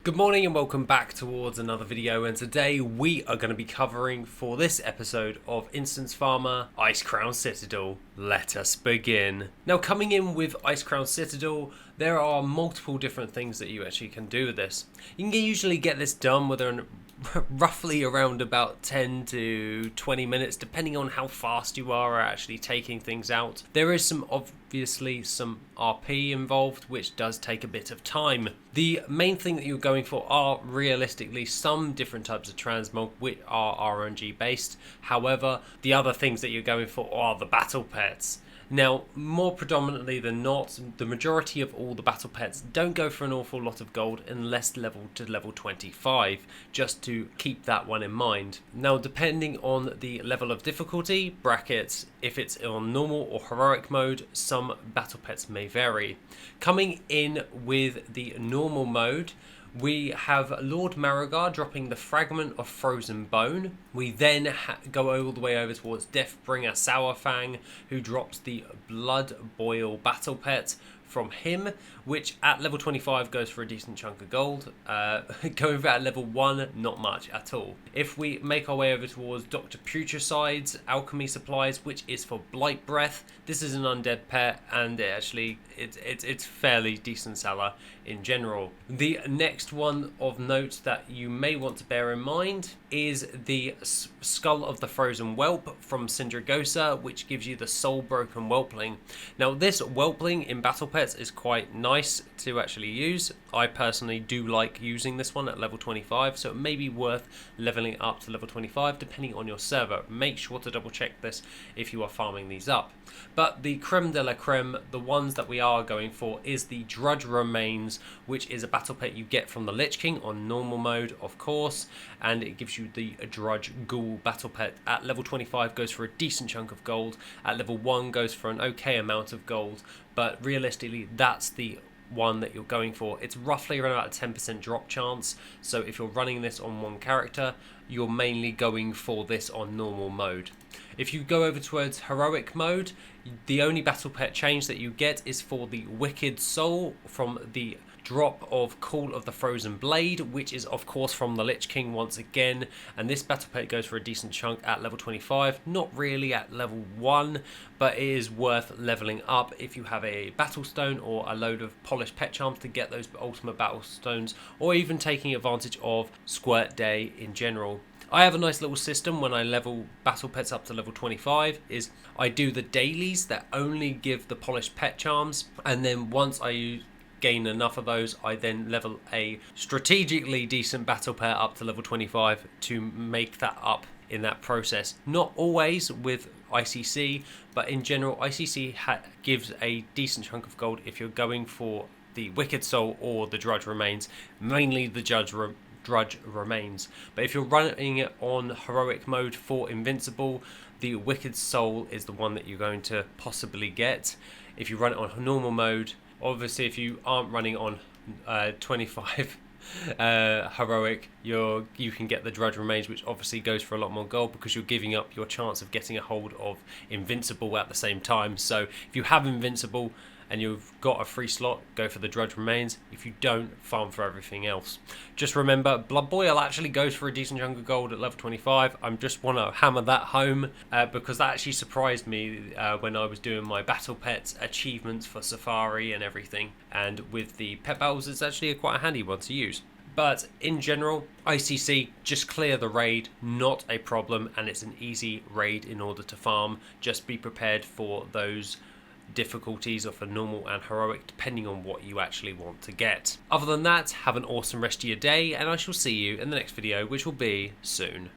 Good morning and welcome back towards another video, and today we are going to be covering for this episode of Instance Farmer Icecrown Citadel. Let us begin. Now, coming in with Icecrown Citadel, there are multiple different things that you actually can do with this. You can usually get this done within roughly around about 10 to 20 minutes depending on how fast you are at actually taking things out. There is obviously some RP involved, which does take a bit of time. The main thing that you're going for are realistically some different types of transmog which are RNG based. However, the other things that you're going for are the battle pets. Now, more predominantly than not, the majority of all the battle pets don't go for an awful lot of gold unless leveled to level 25, just to keep that one in mind. Now, depending on the level of difficulty, brackets, if it's on normal or heroic mode, some battle pets may vary. Coming in with the normal mode, we have Lord Marigar dropping the Fragment of Frozen Bone. We then go all the way over towards Deathbringer Sourfang, who drops the Blood Boil Battle Pet from him, which at level 25 goes for a decent chunk of gold. Going for at level 1, not much at all. If we make our way over towards Dr. Putricide's Alchemy Supplies, which is for Blight Breath, this is an undead pet, and it's fairly decent seller in general. The next one of note that you may want to bear in mind is the Skull of the Frozen Whelp from Sindragosa, which gives you the Soul Broken Whelpling. Now, this Whelpling in Battle Pets is quite nice to actually use. I personally do like using this one at level 25, so it may be worth leveling up to level 25 depending on your server. Make sure to double check this if you are farming these up. But the creme de la creme, the ones that we are going for, is the Drudge Remains, which is a battle pet you get from the Lich King on normal mode, of course, and it gives you the Drudge Ghoul battle pet. At level 25 goes for a decent chunk of gold, at level 1 goes for an okay amount of gold, but realistically that's the one that you're going for. It's roughly around about a 10% drop chance, so if you're running this on one character, you're mainly going for this on normal mode. If you go over towards heroic mode, the only battle pet change that you get is for the Wicked Soul from the drop of Call of the Frozen Blade, which is of course from the Lich King once again, and this battle pet goes for a decent chunk at level 25, not really at level 1, but it is worth leveling up if you have a battle stone or a load of polished pet charms to get those ultimate battle stones, or even taking advantage of Squirt Day in general. I have a nice little system when I level battle pets up to level 25, is I do the dailies that only give the polished pet charms, and then once I gain enough of those, I then level a strategically decent battle pet up to level 25 to make that up in that process. Not always with ICC, but in general ICC gives a decent chunk of gold if you're going for the Wicked Soul or the Drudge Remains, mainly the Drudge Remains. But if you're running it on heroic mode for Invincible, the Wicked Soul is the one that you're going to possibly get. If you run it on normal mode, obviously if you aren't running on 25 heroic, you can get the Drudge Remains, which obviously goes for a lot more gold because you're giving up your chance of getting a hold of Invincible at the same time. So if you have Invincible and you've got a free slot, go for the Drudge Remains. If you don't, farm for everything else. Just remember, Blood Boil actually goes for a decent chunk of gold at level 25. I just want to hammer that home because that actually surprised me when I was doing my Battle Pets achievements for Safari and everything. And with the pet battles, it's actually quite a handy one to use. But in general, ICC, just clear the raid, not a problem, and it's an easy raid in order to farm. Just be prepared for those difficulties of a normal and heroic depending on what you actually want to get. Other than that, have an awesome rest of your day, and I shall see you in the next video, which will be soon.